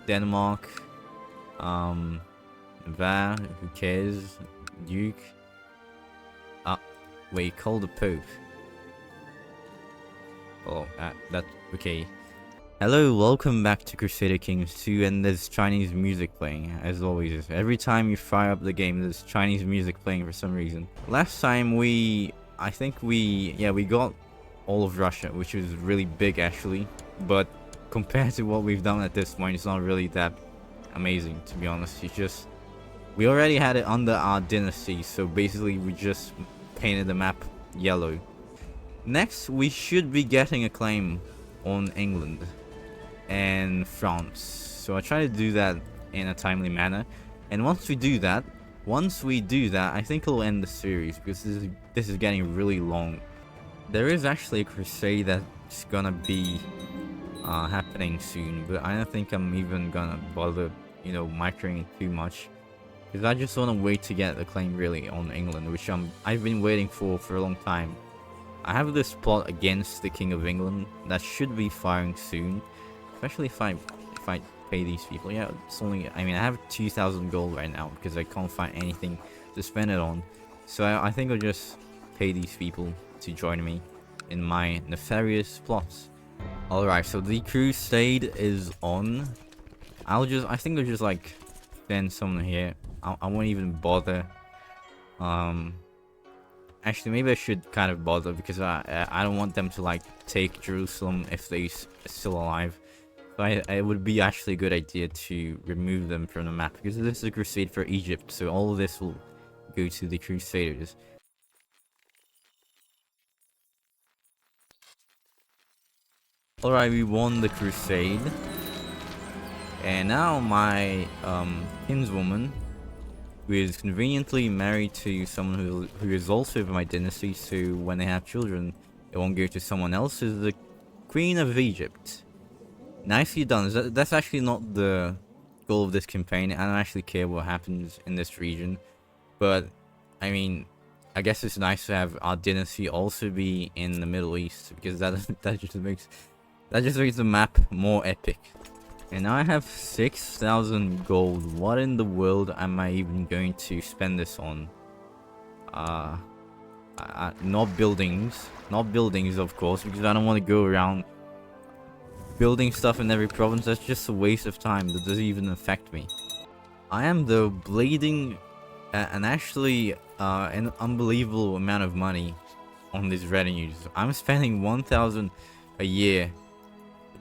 Denmark, Var, who cares, Duke. Wait, call the Pope. Oh, that's okay. Hello, welcome back to Crusader Kings 2, and there's Chinese music playing, as always. Every time you fire up the game, there's Chinese music playing for some reason. Last time I think we got all of Russia, which was really big actually, but compared to what we've done at this point, it's not really that amazing, to be honest. It's just, we already had it under our dynasty, so basically we just painted the map yellow. Next, we should be getting a claim on England and France, so I try to do that in a timely manner, and once we do that, I think it'll end the series, because this is getting really long. There is actually a crusade that's gonna be happening soon, but I don't think I'm even gonna bother, microing it too much, because I just want to wait to get the claim really on England, which I've been waiting for a long time. I have this plot against the King of England that should be firing soon, especially if I pay these people. Yeah, it's only, I have 2,000 gold right now because I can't find anything to spend it on, so I think I'll just pay these people to join me in my nefarious plots. Alright, so the crusade is on. I think I'll just like send someone here. I won't even bother. Actually, maybe I should kind of bother, because I don't want them to like take Jerusalem if they're still alive. So it would be actually a good idea to remove them from the map, because this is a crusade for Egypt, so all of this will go to the Crusaders. Alright, we won the crusade. And now my kinswoman, who is conveniently married to someone who is also of my dynasty, so when they have children, it won't go to someone else, is the Queen of Egypt. Nicely done. That's actually not the goal of this campaign. I don't actually care what happens in this region, but I mean, I guess it's nice to have our dynasty also be in the Middle East, because that just makes the map more epic. And now I have 6,000 gold. What in the world am I even going to spend this on? Not buildings, of course, because I don't want to go around building stuff in every province. That's just a waste of time. That doesn't even affect me. I am though blading an unbelievable amount of money on these retinues. I'm spending 1,000 a year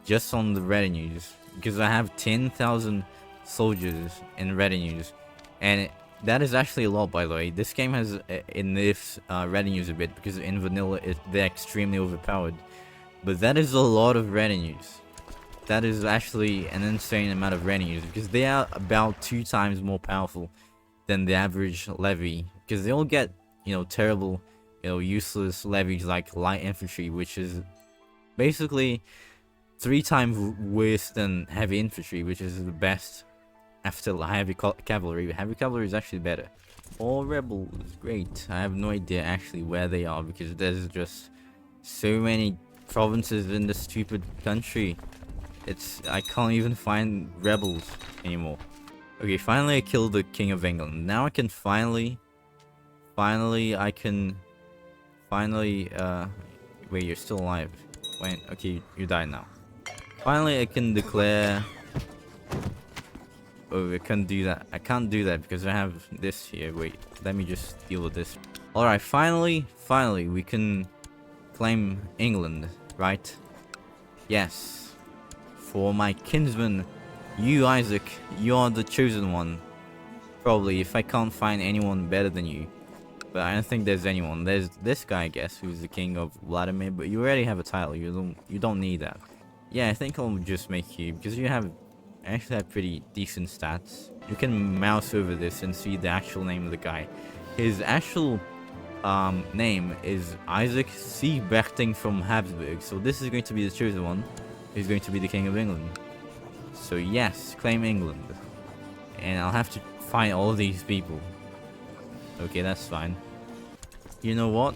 just on the retinues, because I have 10,000 soldiers in retinues, and that is actually a lot, by the way. This game has in this retinues a bit, because in vanilla they're extremely overpowered, but that is a lot of retinues. That is actually an insane amount of retinues, because they are about 2 times more powerful than the average levy, because they all get, terrible, useless levies like light infantry, which is basically 3 times worse than heavy infantry, which is the best after heavy cavalry. Heavy cavalry is actually better. All rebels, great. I have no idea actually where they are, because there's just so many provinces in this stupid country. I can't even find rebels anymore. Okay, finally I killed the King of England. Now I can finally, wait, you're still alive. Wait, okay, you died now. Finally, I can declare. Oh, I can't do that. I can't do that because I have this here. Wait, let me just deal with this. Alright, finally, we can claim England, right? Yes. For my kinsman, you, Isaac, you are the chosen one. Probably, if I can't find anyone better than you. But I don't think there's anyone. There's this guy, I guess, who's the king of Vladimir, but you already have a title. You don't need that. Yeah, I think I'll just make you, because you actually have pretty decent stats. You can mouse over this and see the actual name of the guy. His actual name is Isaac Siegbechting from Habsburg. So this is going to be the chosen one. He's going to be the King of England. So yes, claim England. And I'll have to find all these people. Okay, that's fine. You know what?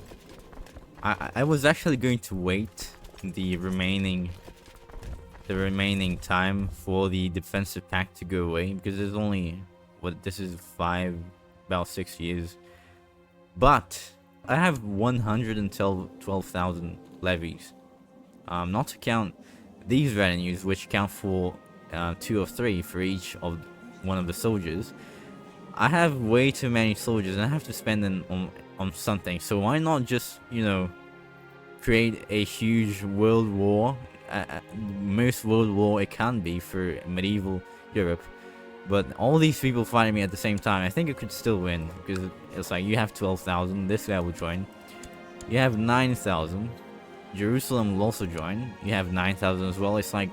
I was actually going to wait the remaining the remaining time for the defensive pack to go away, because there's only, what, this is about 6 years. But I have 112,000 levies, not to count these retinues, which count for 2 or 3 for each of one of the soldiers. I have way too many soldiers, and I have to spend them on something. So why not just, you know, create a huge world war, most world war it can be for medieval Europe. But all these people fighting me at the same time, I think it could still win, because it's like you have 12,000, this guy will join. You have 9,000. Jerusalem will also join. You have 9,000 as well. It's like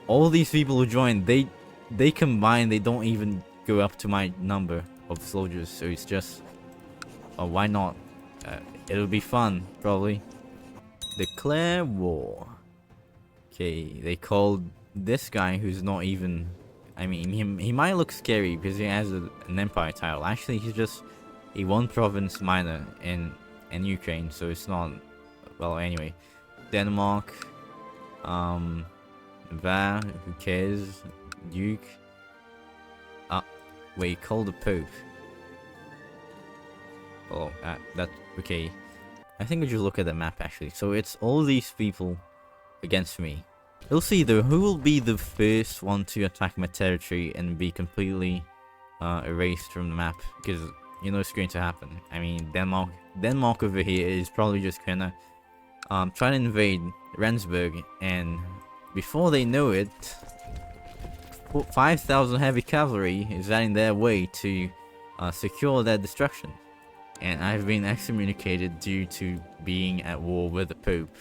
all these people who join, they combine, they don't even go up to my number of soldiers. So it's just, why not? It'll be fun, probably. Declare war. Okay, they called this guy who's not even, I mean, he might look scary because he has an empire title. Actually, he's just a one province minor in Ukraine, so it's not, well, anyway. Denmark, Var, who cares? Duke. Wait, call the Pope. Oh, that's okay. I think we should look at the map actually. So it's all these people against me. We'll see though, who will be the first one to attack my territory and be completely erased from the map, because you know it's going to happen. I mean, Denmark over here is probably just gonna try to invade Rendsburg, and before they know it, 5,000 heavy cavalry is in their way to secure their destruction. And I've been excommunicated due to being at war with the Pope.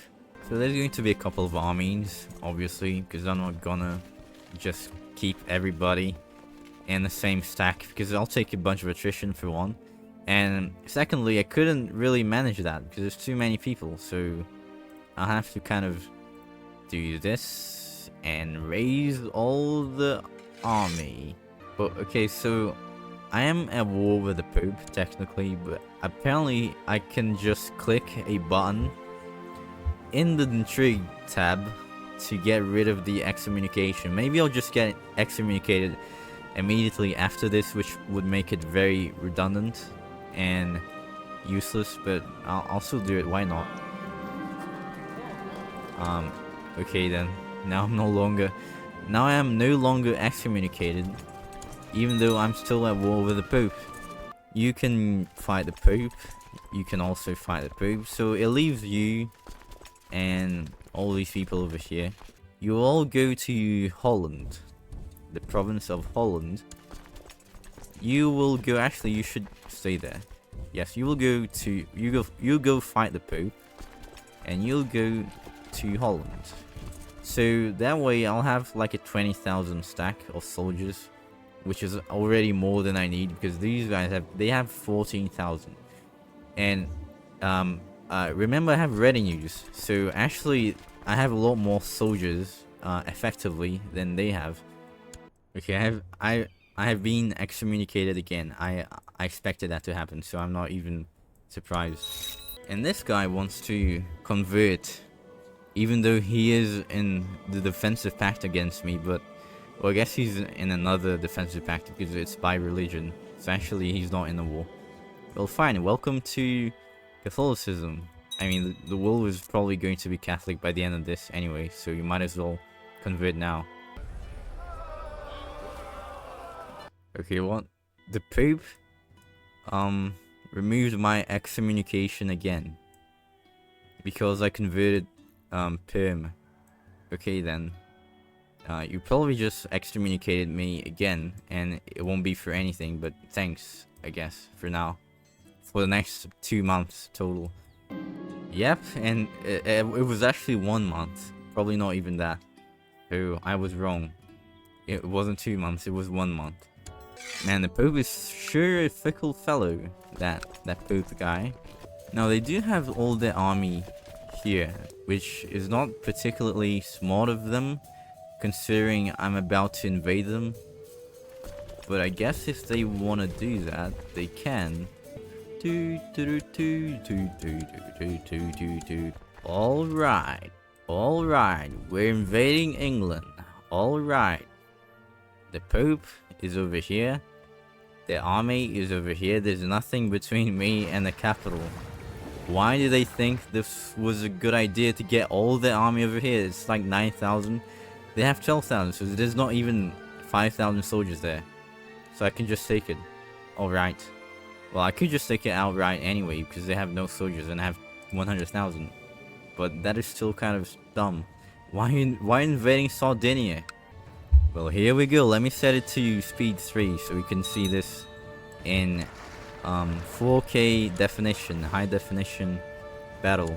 So there's going to be a couple of armies, obviously, because I'm not gonna just keep everybody in the same stack, because I'll take a bunch of attrition for one. And secondly, I couldn't really manage that because there's too many people, so I'll have to kind of do this and raise all the army. But okay, so I am at war with the Pope, technically, but apparently I can just click a button in the intrigue tab to get rid of the excommunication. Maybe I'll just get excommunicated immediately after this, which would make it very redundant and useless, but I'll still do it, why not? Okay then, now I am no longer excommunicated, even though I'm still at war with the Pope. You can fight the Pope, you can also fight the Pope, so it leaves you and all these people over here. You all go to Holland, the province of Holland. You will go, actually you should stay there. Yes, you will go to, you'll go fight the Pope, and you'll go to Holland. So that way I'll have like a 20,000 stack of soldiers, which is already more than I need, because these guys have 14,000. And remember, I have retinues, so actually I have a lot more soldiers effectively than they have. Okay, I have been excommunicated again. I expected that to happen, so I'm not even surprised. And this guy wants to convert, even though he is in the defensive pact against me, but well, I guess he's in another defensive pact because it's by religion. So actually he's not in the war. Well, fine, welcome to Catholicism. I mean, the world is probably going to be Catholic by the end of this anyway, so you might as well convert now. Okay, what? The Pope removed my excommunication again because I converted Perm. Okay then. You probably just excommunicated me again, and it won't be for anything, but thanks, I guess, for now. For the next 2 months total. Yep, and it was actually 1 month. Probably not even that. Oh, I was wrong. It wasn't 2 months, it was 1 month. Man, the Pope is sure a fickle fellow, that Pope guy. Now, they do have all their army here, which is not particularly smart of them, considering I'm about to invade them. But I guess if they want to do that, they can. Alright. Alright, we're invading England. Alright. The Pope is over here. The army is over here. There's nothing between me and the capital. Why do they think this was a good idea to get all the army over here? It's like 9,000. They have 12,000, so there's not even 5,000 soldiers there. So I can just take it. Alright. Well, I could just take it outright anyway, because they have no soldiers and I have 100,000. But that is still kind of dumb. Why invading Sardinia? Well, here we go. Let me set it to speed 3 so we can see this in 4K definition, high definition battle.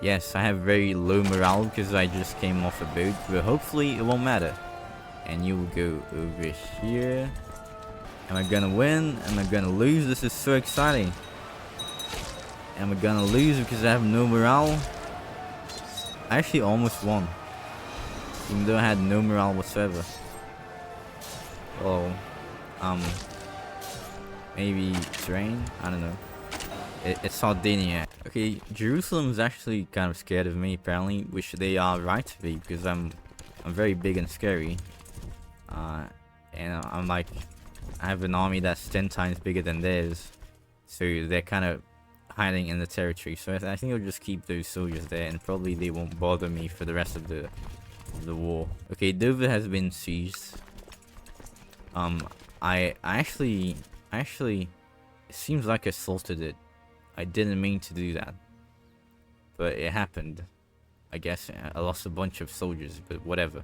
Yes, I have very low morale because I just came off a boat, but hopefully it won't matter. And you will go over here. Am I gonna win? Am I gonna lose? This is so exciting. Am I gonna lose because I have no morale? I actually almost won, even though I had no morale whatsoever. Oh, maybe terrain? I don't know. It's Sardinia. Okay, Jerusalem is actually kind of scared of me apparently, which they are right to be because I'm very big and scary. And I'm like, I have an army that's 10 times bigger than theirs, so they're kind of hiding in the territory. So I think I'll just keep those soldiers there, and probably they won't bother me for the rest of the war. Okay, Dover has been seized. I actually, it seems like I assaulted it. I didn't mean to do that, but it happened. I guess I lost a bunch of soldiers, but whatever.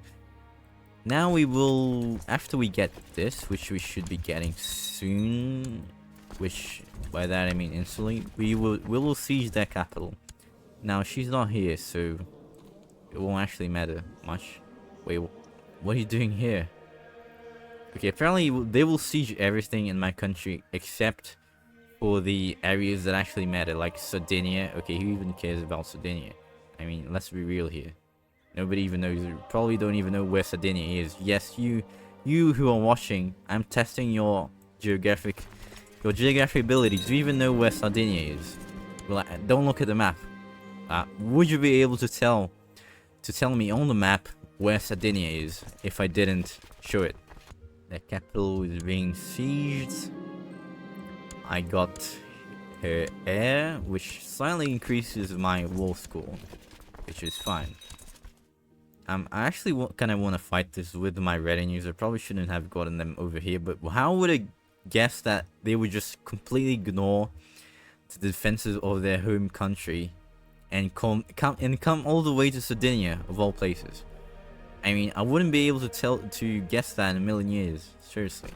Now we will, after we get this, which we should be getting soon, which by that I mean instantly, we will siege their capital. Now she's not here, so it won't actually matter much. Wait, what are you doing here? Okay, apparently they will siege everything in my country except for the areas that actually matter, like Sardinia. Okay, who even cares about Sardinia? I mean, let's be real here. Nobody even knows, probably don't even know where Sardinia is. Yes, you who are watching, I'm testing your geographic abilities. Do you even know where Sardinia is? Well, don't look at the map. Would you be able to tell me on the map where Sardinia is if I didn't show it? The capital is being sieged. I got her heir, which slightly increases my war score, which is fine. I actually kind of want to fight this with my retinues. I probably shouldn't have gotten them over here, but how would I guess that they would just completely ignore the defenses of their home country and come all the way to Sardinia, of all places? I mean, I wouldn't be able to guess that in a million years. Seriously.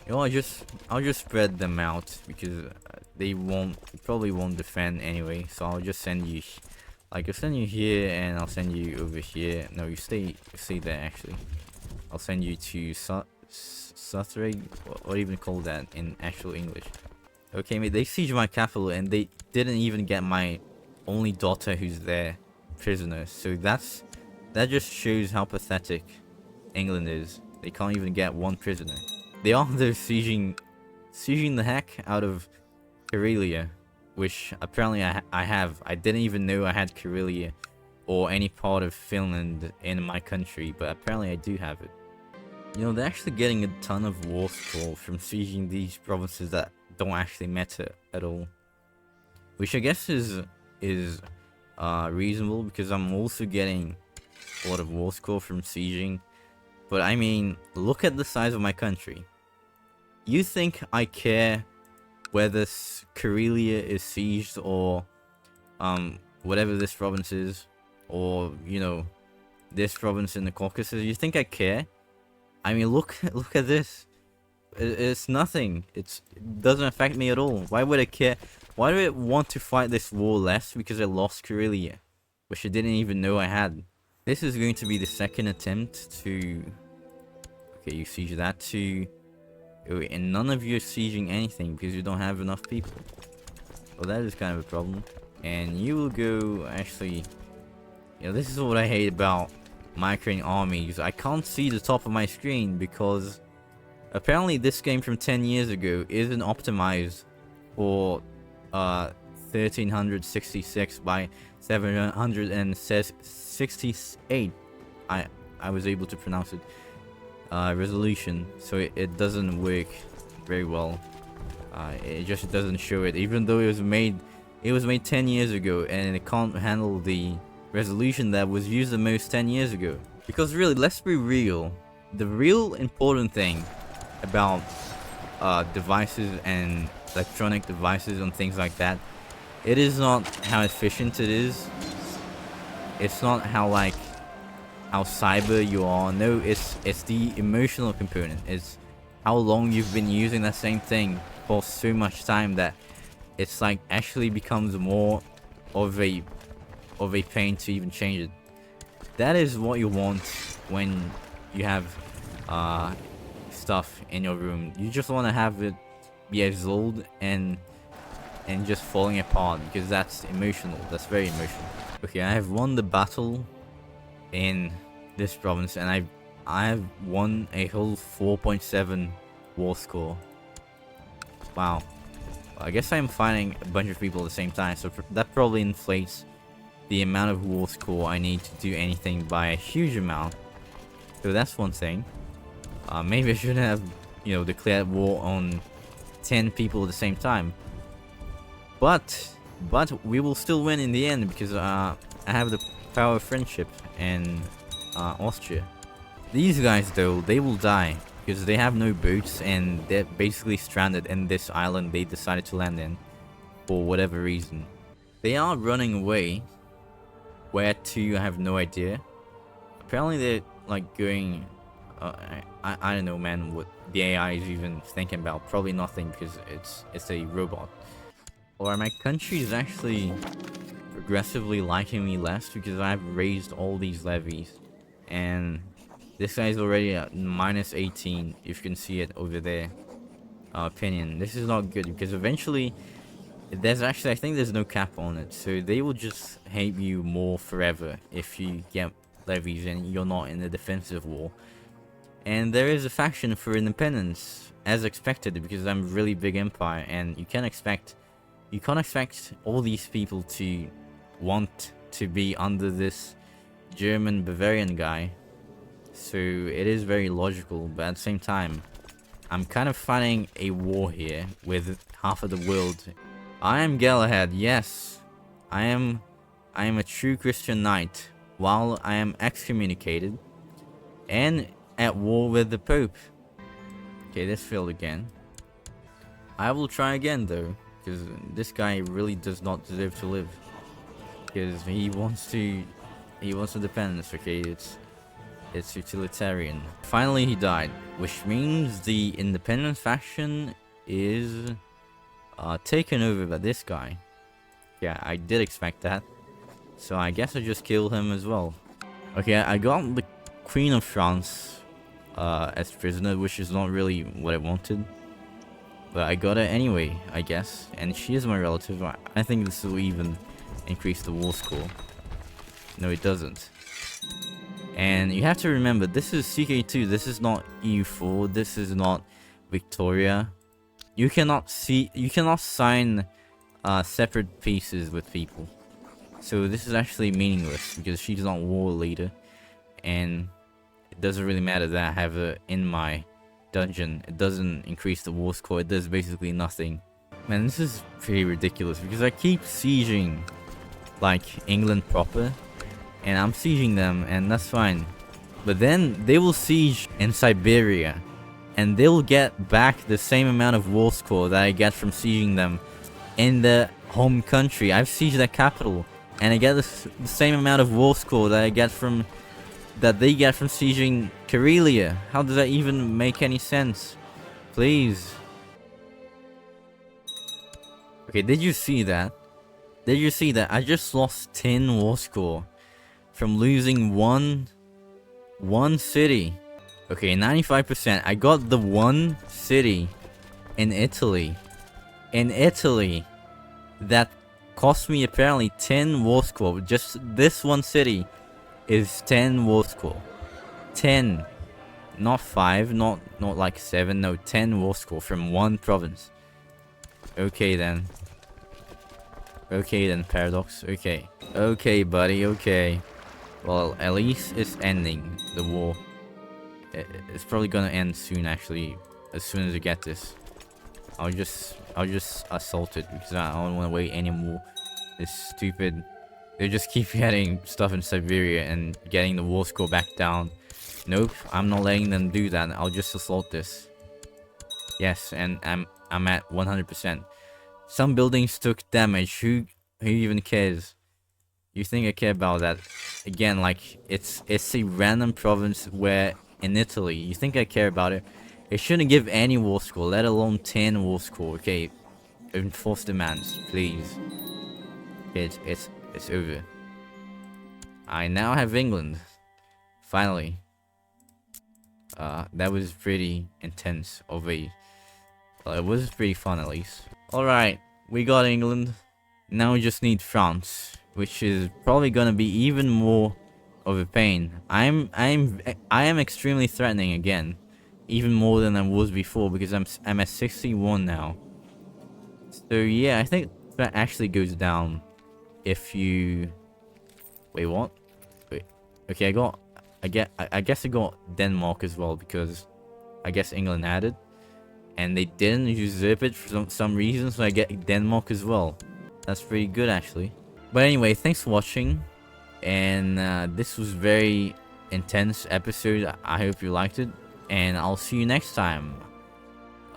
You know, I'll just spread them out because they probably won't defend anyway. So I'll just send you. Like, I'll send you here, and I'll send you over here. No, you stay there, actually. I'll send you to Suthrig, what even call that in actual English. Okay, mate, they siege my capital, and they didn't even get my only daughter who's there prisoner. So that just shows how pathetic England is. They can't even get one prisoner. They are, though, sieging the heck out of Karelia, which apparently I have. I didn't even know I had Karelia or any part of Finland in my country, but apparently I do have it. You know, they're actually getting a ton of war score from sieging these provinces that don't actually matter at all, which I guess is reasonable because I'm also getting a lot of war score from sieging. But I mean, look at the size of my country. You think I care whether Karelia is sieged or whatever this province is, or you know, this province in the Caucasus? You think I care? I mean, look at this. It's nothing. It doesn't affect me at all. Why would I care? Why do I want to fight this war less? Because I lost Karelia, which I didn't even know I had. This is going to be the second attempt to. Okay, you siege that too. And none of you are sieging anything because you don't have enough people. Well, that is kind of a problem. And you will go, actually, you know, this is what I hate about microing armies. I can't see the top of my screen because apparently this game from 10 years ago isn't optimized for 1366 by 768. I was able to pronounce it. Resolution. So it doesn't work very well. It just doesn't show it, even though it was made 10 years ago, and it can't handle the resolution that was used the most 10 years ago. Because really, let's be real. The real important thing about devices and electronic devices and things like that, it is not how efficient it is. It's not how cyber you are. No, it's the emotional component. It's how long you've been using that same thing for so much time that it's like actually becomes more of a pain to even change it. That is what you want when you have stuff in your room. You just want to have it be as old and just falling apart, because that's emotional. That's very emotional. Okay, I have won the battle in this province, and I have won a whole 4.7 war score. Wow. I guess I'm fighting a bunch of people at the same time, so that probably inflates the amount of war score I need to do anything by a huge amount. So that's one thing. Maybe I shouldn't have, declared war on 10 people at the same time. But we will still win in the end, because I have the power of friendship and Austria. These guys, though, they will die because they have no boats and they're basically stranded in this island they decided to land in for whatever reason. They are running away. Where to, I have no idea. Apparently they're like going... I don't know, man, what the AI is even thinking about. Probably nothing, because it's a robot. Or my country is actually progressively liking me less because I've raised all these levies. And this guy's already at -18, if you can see it over there. Opinion. This is not good, because eventually I think there's no cap on it, so they will just hate you more forever if you get levies and you're not in a defensive war. And there is a faction for independence, as expected, because I'm a really big empire, and you can't expect all these people to want to be under this German Bavarian guy. So it is very logical, but at the same time, I'm kind of fighting a war here with half of the world. I am Galahad, yes. I am a true Christian knight, while I am excommunicated and at war with the Pope. Okay, this failed again. I will try again though, because this guy really does not deserve to live. Because he wants independence, okay? It's utilitarian. Finally he died, which means the independent faction is taken over by this guy. Yeah, I did expect that. So I guess I just kill him as well. Okay, I got the Queen of France as prisoner, which is not really what I wanted. But I got it anyway, I guess. And she is my relative. I think this will even increase the war score. No, it doesn't. And you have to remember, this is CK2. This is not EU4. This is not Victoria. You cannot sign separate pieces with people. So this is actually meaningless because she's not war leader, and it doesn't really matter that I have her in my dungeon. It doesn't increase the war score. It does basically nothing. Man, this is pretty ridiculous because I keep sieging like England proper, and I'm sieging them, and that's fine. But then they will siege in Siberia, and they'll get back the same amount of war score that I get from sieging them in the home country. I've sieged their capital, and I get the same amount of war score that they get from sieging Karelia. How does that even make any sense? Please. Okay, did you see that? Did you see that? I just lost 10 war score from losing one city. Okay, 95%. I got the one city in Italy. That cost me apparently 10 war score. Just this one city is 10 war score. 10. Not 5, not like 7, no, 10 war score from one province. Okay then. Okay then, Paradox. Okay. Okay, buddy, okay. Well, at least it's ending, the war. It's probably gonna end soon, actually. As soon as I get this. I'll just assault it because I don't want to wait anymore. It's stupid. They just keep getting stuff in Siberia and getting the war score back down. Nope, I'm not letting them do that. I'll just assault this. Yes, and I'm at 100%. Some buildings took damage. Who even cares? You think I care about that? Again, like it's a random province where in Italy. You think I care about it? It shouldn't give any war score, let alone 10 war score. Okay, enforce demands, please. It's over. I now have England. Finally. That was pretty intense of a... Well, it was pretty fun at least. Alright, we got England. Now we just need France, which is probably gonna be even more of a pain. I am extremely threatening again. Even more than I was before because I'm at 61 now. So yeah, I think that actually goes down if you... Wait, what? Wait. Okay, I guess I got Denmark as well because I guess England had it. And they didn't usurp it for some reason, so I get Denmark as well. That's pretty good actually. But anyway, thanks for watching. And this was very intense episode. I hope you liked it. And I'll see you next time.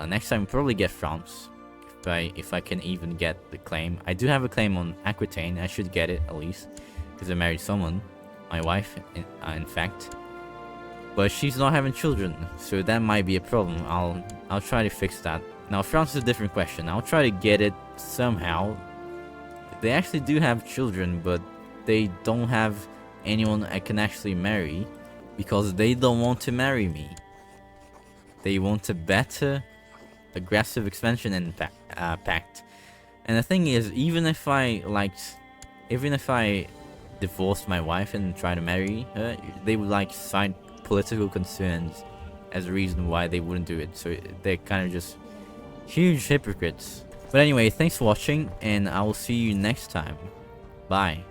Next time probably get France. If I can even get the claim. I do have a claim on Aquitaine. I should get it at least. Because I married someone. My wife, in fact. But she's not having children, so that might be a problem. I'll try to fix that. Now France is a different question. I'll try to get it somehow. They actually do have children, but they don't have anyone I can actually marry because they don't want to marry me. They want a better aggressive expansion and pact. And the thing is, even if I divorced my wife and try to marry her, they would like cite political concerns as a reason why they wouldn't do it. So they're kind of just huge hypocrites. But anyway, thanks for watching and I will see you next time. Bye.